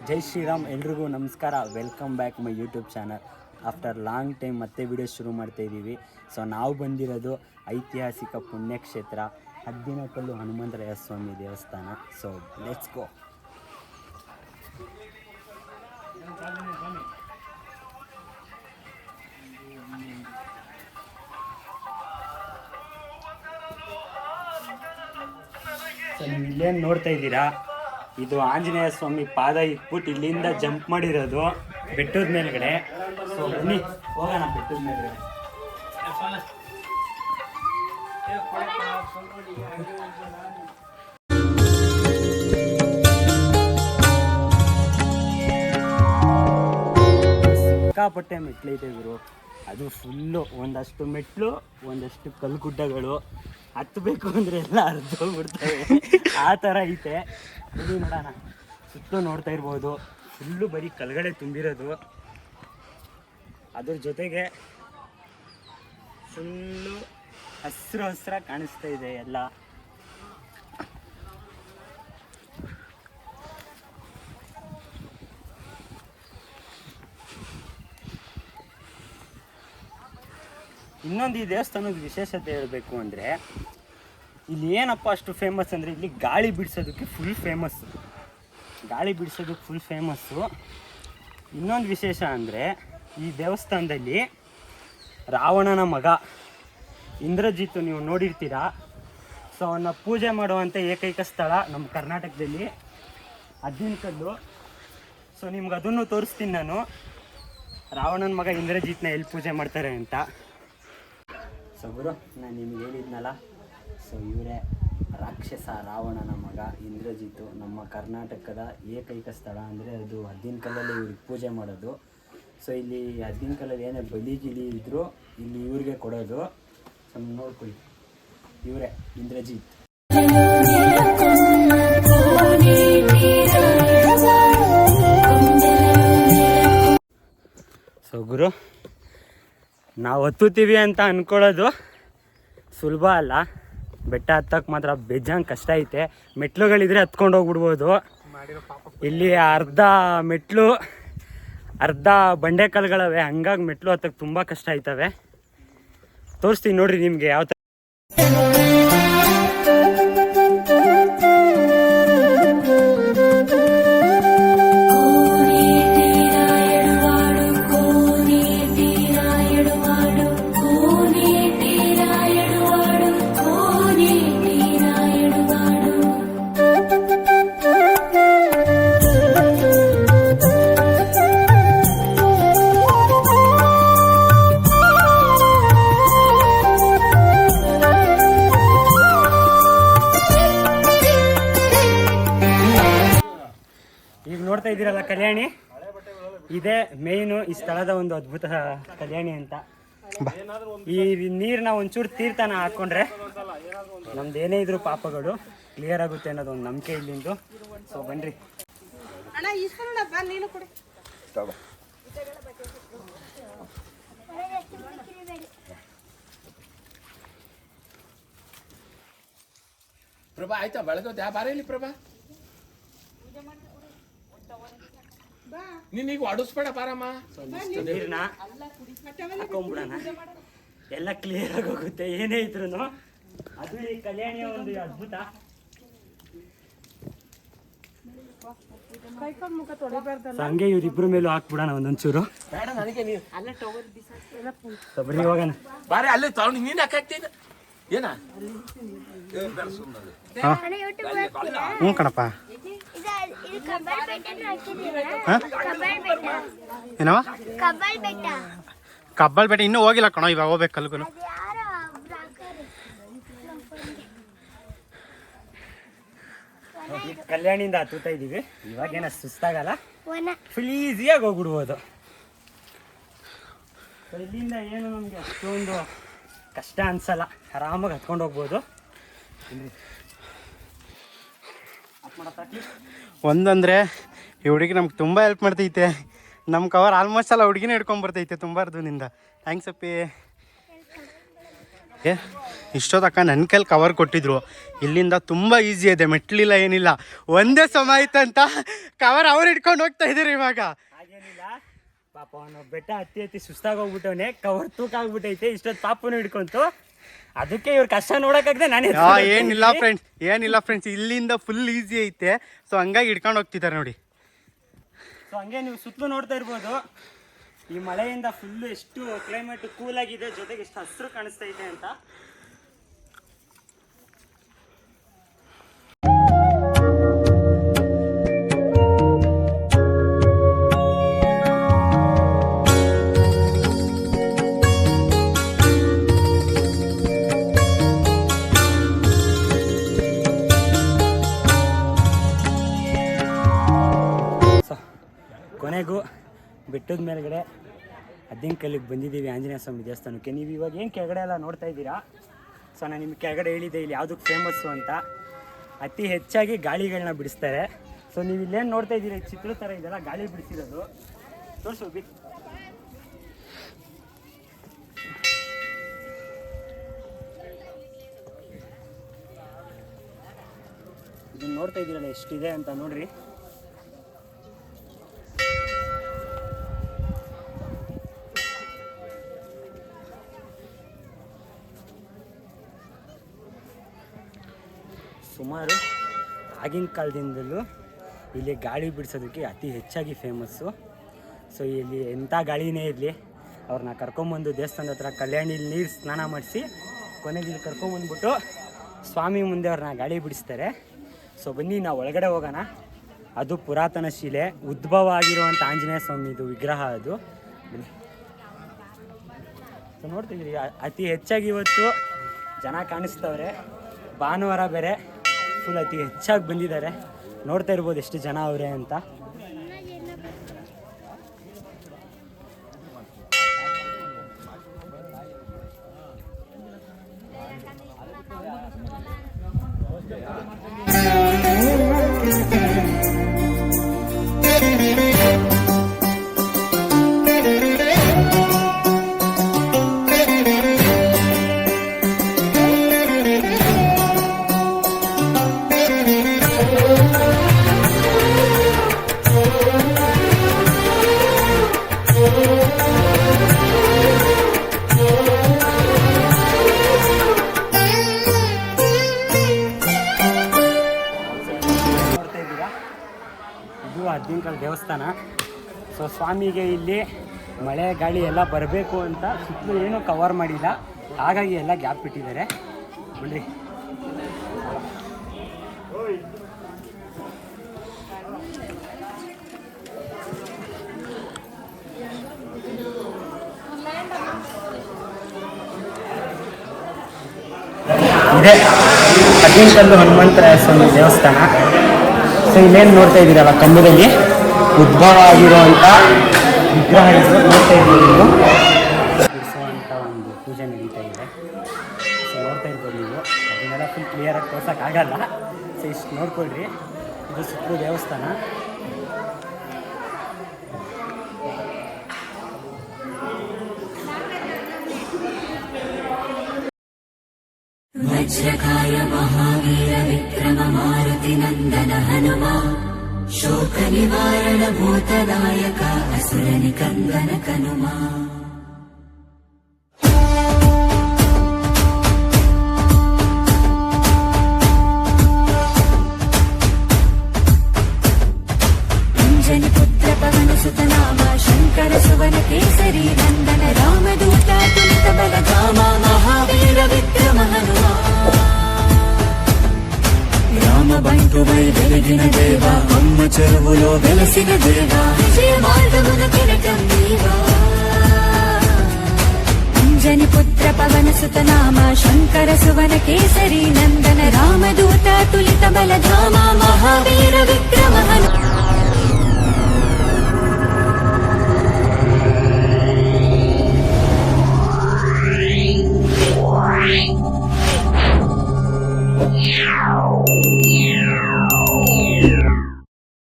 ಜೈ ಶ್ರೀರಾಮ್, ಎಲ್ರಿಗೂ ನಮಸ್ಕಾರ. Welcome back my YouTube channel. After long time ಮತ್ತೆ ವಿಡಿಯೋ ಶುರು ಮಾಡ್ತಾಯಿದ್ದೀವಿ. ಸೊ ನಾವು ಬಂದಿರೋದು ಐತಿಹಾಸಿಕ ಪುಣ್ಯಕ್ಷೇತ್ರ ಹದ್ದಿನಕಲ್ಲು ಹನುಮಂತರಾಯ ಸ್ವಾಮಿ ದೇವಸ್ಥಾನ. So let's go. ಸೊ ನೀವು ಇಲ್ಲೇನು ನೋಡ್ತಾ ಇದ್ದೀರಾ, ಇದು ಆಂಜನೇಯ ಸ್ವಾಮಿ ಪಾದ ಇಟ್ಬಿಟ್ಟು ಇಲ್ಲಿಂದ ಜಂಪ್ ಮಾಡಿರೋದು ಬೆಟ್ಟದ ಮೇಲ್ಗಡೆ. ಸೊ ಬನ್ನಿ ಹೋಗೋಣ ಬೆಟ್ಟದ ಮೇಲ್ಗಡೆ. ಸಿಕ್ಕಾಪಟ್ಟೆ ಮೆಟ್ಲೈತೆ ಗುರು. ಅದು ಫುಲ್ಲು ಒಂದಷ್ಟು ಮೆಟ್ಲು, ಒಂದಷ್ಟು ಕಲ್ಗುಡ್ಡಗಳು. ಹತ್ತಬೇಕು ಅಂದರೆ ಎಲ್ಲ ಅರ್ಧೋಗ್ಬಿಡ್ತವೆ, ಆ ಥರ ಐತೆ. ಇಲ್ಲಿ ನೋಡೋಣ, ಸುತ್ತಲೂ ನೋಡ್ತಾ ಇರ್ಬೋದು, ಫುಲ್ಲು ಬರೀ ಕಲ್ಗಡೆ ತುಂಬಿರೋದು. ಅದ್ರ ಜೊತೆಗೆ ಫುಲ್ಲು ಹಸಿರು ಹಸಿರಾಗಿ ಕಾಣಿಸ್ತಾ ಇದೆ ಎಲ್ಲ. ಇನ್ನೊಂದು ಈ ದೇವಸ್ಥಾನದ ವಿಶೇಷತೆ ಹೇಳಬೇಕು ಅಂದರೆ, ಇಲ್ಲಿ ಏನಪ್ಪ ಅಷ್ಟು ಫೇಮಸ್ ಅಂದರೆ, ಇಲ್ಲಿ ಗಾಳಿ ಬಿಡಿಸೋದಕ್ಕೆ ಫುಲ್ ಫೇಮಸ್ಸು. ಇನ್ನೊಂದು ವಿಶೇಷ ಅಂದರೆ, ಈ ದೇವಸ್ಥಾನದಲ್ಲಿ ರಾವಣನ ಮಗ ಇಂದ್ರಜಿತ್ ನೀವು ನೋಡಿರ್ತೀರಾ. ಸೊ ಅವನ್ನ ಪೂಜೆ ಮಾಡುವಂಥ ಏಕೈಕ ಸ್ಥಳ ನಮ್ಮ ಕರ್ನಾಟಕದಲ್ಲಿ ಹದ್ದಿನಕಲ್ಲು. ಸೊ ನಿಮ್ಗೆ ಅದನ್ನು ತೋರಿಸ್ತೀನಿ ನಾನು, ರಾವಣನ ಮಗ ಇಂದ್ರಜಿತ್ನ ಎಲ್ಲಿ ಪೂಜೆ ಮಾಡ್ತಾರೆ ಅಂತ. ಸೊ ಗುರು, ನಾನು ನಿಮ್ಗೆ ಹೇಳಿದ್ನಲ್ಲ, ಸೊ ಇವರೇ ರಾಕ್ಷಸ ರಾವಣನ ಮಗ ಇಂದ್ರಜಿತ್ತು. ನಮ್ಮ ಕರ್ನಾಟಕದ ಏಕೈಕ ಸ್ಥಳ ಅಂದರೆ ಅದು ಹದ್ದಿನಕಲ್ಲಲ್ಲಿ ಇವ್ರಿಗೆ ಪೂಜೆ ಮಾಡೋದು. ಸೊ ಇಲ್ಲಿ ಹದ್ದಿನಕಲ್ಲಲ್ಲಿ ಏನೇ ಬಲಿ ಗಿಲಿ ಇದ್ದರೂ ಇಲ್ಲಿ ಇವ್ರಿಗೆ ಕೊಡೋದು. ಸೊ ನೋಡ್ಕೊಳ್ಳಿ, ಇವರೇ ಇಂದ್ರಜಿತ್. ಸೊ ಗುರು, ನಾವು ಹತ್ತುತ್ತೀವಿ ಅಂತ ಅಂದ್ಕೊಳ್ಳೋದು ಸುಲಭ ಅಲ್ಲ. ಬೆಟ್ಟ ಹತ್ತಕ್ಕೆ ಮಾತ್ರ ಬೇಜಾನ್ ಕಷ್ಟ ಐತೆ. ಮೆಟ್ಲುಗಳಿದ್ರೆ ಹತ್ಕೊಂಡು ಹೋಗ್ಬಿಡ್ಬೋದು. ಇಲ್ಲಿ ಅರ್ಧ ಬಂಡೆಕಲ್ಗಳವೆ, ಹಂಗಾಗಿ ಮೆಟ್ಲು ಹತ್ತಕ್ಕೆ ತುಂಬ ಕಷ್ಟ ಆಯ್ತವೆ. ತೋರಿಸ್ತೀನಿ ನೋಡ್ರಿ ನಿಮಗೆ ಯಾವ ಥರ. ಈಗ ನೋಡ್ತಾ ಇದ್ದೀರಲ್ಲ ಕಲ್ಯಾಣಿ, ಇದೇ ಮೇಯ್ನು ಈ ಸ್ಥಳದ ಒಂದು ಅದ್ಭುತ ಕಲ್ಯಾಣಿ ಅಂತ. ಈ ನೀರನ್ನ ಒಂಚೂರು ತೀರ್ಥನ ಹಾಕ್ಕೊಂಡ್ರೆ ನಮ್ದು ಏನೇ ಇದ್ರು ಪಾಪಗಳು ಕ್ಲಿಯರ್ ಆಗುತ್ತೆ ಅನ್ನೋದು ಒಂದು ನಂಬಿಕೆ ಇಲ್ಲಿಂದು. ಸೊ ಬನ್ರಿ. ಪ್ರಭಾ ಆಯ್ತಾ ಬೆಳಗ್ಗೆ ಬಾರ ಇಲ್ಲಿ ಪ್ರಭಾ, ನೀನೀಗ ಹೊಡಿಸ್ಬೇಡ ಬಾರಮ್ಮ. ನೀರನ್ನ ಹಾಕೊಂಡ್ಬಿಡೋಣ, ಎಲ್ಲ ಕ್ಲಿಯರ್ ಆಗಿ ಹೋಗುತ್ತೆ ಏನೇ ಇದ್ರು. ಅದು ಈ ಕಲ್ಯಾಣಿಯ ಒಂದು ಅದ್ಭುತ. ಹಂಗೆ ಇವ್ರಿಬ್ರು ಮೇಲೂ ಹಾಕ್ಬಿಡೋಣ ಒಂದೊಂಚೂರು. ಬರೀ ಹೋಗೋಣ ಬಾರಿ. ಅಲ್ಲಿ ತಗೊಂಡು ನೀನ್ ಹಾಕ್ತೀನಿ ಏನ? ಹ್ಞೂ ಕಣಪ್ಪ. ಏನವ ಕಬ್ಬಲ್ ಬೆಟ್ಟ ಇನ್ನೂ ಹೋಗಿಲ್ಲ ಕಣೋ, ಇವಾಗ ಹೋಗ್ಬೇಕು ಕಲ್ಗೂ. ಕಲ್ಯಾಣಿಯಿಂದ ಹತ್ತುತ್ತಾ ಇದೀವಿ. ಇವಾಗೇನ ಸುಸ್ತಾಗಲ್ಲ, ಫುಲ್ ಈಸಿಯಾಗಿ ಹೋಗ್ಬಿಡ್ಬೋದು. ಇಲ್ಲಿಂದ ಏನು ನಮಗೆ ಅಷ್ಟೊಂದು ಕಷ್ಟ ಅನ್ಸಲ್ಲ, ಆರಾಮಾಗಿ ಹತ್ಕೊಂಡು ಹೋಗ್ಬೋದು. ಒಂದಂದರೆ ಈ ಹುಡುಗಿ ನಮ್ಗೆ ತುಂಬ ಹೆಲ್ಪ್ ಮಾಡ್ತೈತೆ. ನಮ್ಮ ಕವರ್ ಆಲ್ಮೋಸ್ಟ್ ಎಲ್ಲ ಹುಡುಗಿನೇ ಹಿಡ್ಕೊಂಬರ್ತೈತೆ ತುಂಬ ಅರ್ಧನಿಂದ. ಥ್ಯಾಂಕ್ಸ್ ಅಪ್ಪಿ. ಇಷ್ಟೊತ್ತಕ್ಕ ನನ್ನ ಕೈಲಿ ಕವರ್ ಕೊಟ್ಟಿದ್ರು. ಇಲ್ಲಿಂದ ತುಂಬ ಈಸಿ ಇದೆ, ಮೆಟ್ಲಿಲ್ಲ ಏನಿಲ್ಲ. ಒಂದೇ ಸಮಯ ಆಯ್ತಂತ ಕವರ್ ಅವ್ರು ಇಟ್ಕೊಂಡು ಹೋಗ್ತಾ ಇದ್ದೀರಿ ಇವಾಗ. ಹಾಗೇನಿಲ್ಲ ಪಾಪ, ಅವನು ಬೆಟ್ಟ ಹತ್ತಿ ಸುಸ್ತಾಗಿ ಹೋಗ್ಬಿಟ್ಟವನೇ, ಕವರ್ ತೂಕ ಆಗ್ಬಿಟ್ಟೈತೆ. ಇಷ್ಟೊತ್ತು ಪಾಪನು ಹಿಡ್ಕೊಂತು, ಅದಕ್ಕೆ ಇವ್ರ ಕಷ್ಟ ನೋಡೋಕ್ಕಾಗದೆ ನಾನೇ. ಏನಿಲ್ಲ ಫ್ರೆಂಡ್ಸ್, ಇಲ್ಲಿಂದ ಫುಲ್ ಈಸಿ ಐತೆ. ಸೊ ಹಂಗಾಗಿ ಹಿಡ್ಕೊಂಡು ಹೋಗ್ತಿದ್ದಾರೆ ನೋಡಿ. ಸೊ ಹಂಗೆ ನೀವು ಸುತ್ತಲೂ ನೋಡ್ತಾ ಇರ್ಬೋದು, ಈ ಮಳೆಯಿಂದ ಫುಲ್ಲು ಎಷ್ಟು ಕ್ಲೈಮೇಟ್ ಕೂಲ್ ಆಗಿದೆ, ಜೊತೆಗೆ ಎಷ್ಟು ಹಸಿರು ಕಾಣಿಸ್ತಾ ಇದೆ ಅಂತ. ಕೊನೆಗೂ ಬೆಟ್ಟದ ಮೇಲ್ಗಡೆ ಅದ್ದಿಂಕಲ್ಲಿಗೆ ಬಂದಿದ್ದೀವಿ, ಆಂಜನೇಯ ಸ್ವಾಮಿ ದೇವಸ್ಥಾನಕ್ಕೆ. ನೀವು ಇವಾಗ ಏನು ಕೆಳಗಡೆ ಎಲ್ಲ ನೋಡ್ತಾ ಇದ್ದೀರಾ. ಸೊ ನಾನು ನಿಮ್ಗೆ ಕೆಳಗಡೆ ಹೇಳಿದ್ದೆ ಇಲ್ಲಿ ಯಾವುದಕ್ಕೆ ಫೇಮಸ್ಸು ಅಂತ. ಅತಿ ಹೆಚ್ಚಾಗಿ ಗಾಳಿಗಳನ್ನ ಬಿಡಿಸ್ತಾರೆ. ಸೊ ನೀವು ಇಲ್ಲೇನು ನೋಡ್ತಾ ಇದ್ದೀರಾ, ಚಿತ್ರ ಥರ ಇದೆಲ್ಲ ಗಾಳಿ ಬಿಡಿಸಿರೋದು. ತೋರಿಸು ಬಿ. ಇದನ್ನು ನೋಡ್ತಾ ಇದ್ದೀರಲ್ಲ ಎಷ್ಟಿದೆ ಅಂತ ನೋಡ್ರಿ. ಸುಮಾರು ಆಗಿನ ಕಾಲದಿಂದಲೂ ಇಲ್ಲಿ ಗಾಳಿ ಬಿಡಿಸೋದಕ್ಕೆ ಅತಿ ಹೆಚ್ಚಾಗಿ ಫೇಮಸ್ಸು. ಸೊ ಇಲ್ಲಿ ಎಂಥ ಗಾಳಿನೇ ಇರಲಿ, ಅವ್ರನ್ನ ಕರ್ಕೊಂಬಂದು ದೇವಸ್ಥಾನದ ಹತ್ರ ಕಲ್ಯಾಣಿಲಿ ನೀರು ಸ್ನಾನ ಮಾಡಿಸಿ ಕೊನೆಗೆ ಇಲ್ಲಿ ಕರ್ಕೊಂಬಂದ್ಬಿಟ್ಟು ಸ್ವಾಮಿ ಮುಂದೆ ಅವ್ರನ್ನ ಗಾಳಿ ಬಿಡಿಸ್ತಾರೆ. ಸೊ ಬನ್ನಿ ನಾವು ಒಳಗಡೆ ಹೋಗೋಣ. ಅದು ಪುರಾತನ ಶಿಲೆ, ಉದ್ಭವ ಆಗಿರುವಂಥ ಆಂಜನೇಯ ಸ್ವಾಮಿದು ವಿಗ್ರಹ ಅದು. ಬನ್ನಿ. ಸೊ ನೋಡ್ತಿದ್ದೀರಿ ಅತಿ ಹೆಚ್ಚಾಗಿ ಇವತ್ತು ಜನ ಕಾಣಿಸ್ತವ್ರೆ. ಭಾನುವಾರ ಬೇರೆ, ಫುಲ್ ಅತಿ ಹೆಚ್ಚಾಗಿ ಬಂದಿದ್ದಾರೆ. ನೋಡ್ತಾ ಇರ್ಬೋದು ಎಷ್ಟು ಜನ ಅವರೇ ಅಂತ. ಅದ್ದಿಂಕಲ್ ದೇವಸ್ಥಾನ. ಸೊ ಸ್ವಾಮಿಗೆ ಇಲ್ಲಿ ಮಳೆ ಗಾಳಿ ಎಲ್ಲ ಬರಬೇಕು ಅಂತ ಸುತ್ತಲೂ ಏನೂ ಕವರ್ ಮಾಡಿಲ್ಲ, ಹಾಗಾಗಿ ಎಲ್ಲ ಗ್ಯಾಪ್ ಬಿಟ್ಟಿದ್ದಾರೆ ನೋಡ್ರಿ. ಇದೆ ಅದ್ದಿಂಕಲ್ಲು ಹನುಮಂತರಾಯ ಸ್ವಾಮಿ ದೇವಸ್ಥಾನ. ಸೊ ಇಲ್ಲೇನು ನೋಡ್ತಾ ಇದ್ದೀರಲ್ಲ, ಕಂಬದಲ್ಲಿ ಉದ್ಭವ ಆಗಿರುವಂಥ ವಿಗ್ರಹ ಇದು ನೋಡ್ತಾ ಇದ್ದೀರಿ ನೀವು. ಬಿಡಿಸುವಂಥ ಒಂದು ಪೂಜೆ ನಡೀತಾ ಇದೆ. ಸೊ ನೋಡ್ತಾ ಇರ್ಬೋದು ನೀವು. ಅದನ್ನೆಲ್ಲ ಫುಲ್ ಕ್ಲಿಯರಾಗಿ ತೋರ್ಸೋಕ್ಕಾಗಲ್ಲ. ಸೊ ಇಷ್ಟು ನೋಡ್ಕೊಳ್ರಿ. ಇದು ಸುತ್ತಲೂ ದೇವಸ್ಥಾನ. ವಜ್ರಕಾಯ ಮಹಾವೀರ ವಿಕ್ರಮ ಮಾರುತಿ ನಂದನ ಹನುಮ ಶೋಕ ನಿವಾರಣ ಭೂತನಾಯಕ ಅಸುರ ನಿಕಂದನ ಕನುಮ. ಅಂಜನಿ ಪುತ್ರ ಪವನ ಸುತ ನಾಮ ಶಂಕರ ಸುವನ ಕೇಸರಿ ನಂದನ ರಾಮದೂತ ತುಲಿತ ಬಲಧಾಮ ಮಹಾವೀರ ವಿಕ್ರಮ ಹನುಮ. రామ బంటువై వెలిగిన దేవ అమ్మ చెరువులో వెలసిన దేవ విజయ మార్గమున కిరటం దేవా. అంజని పుత్ర పవన సుత నామ శంకర సువన కేసరి నందన రామదూత తులిత బలధామ మహావీర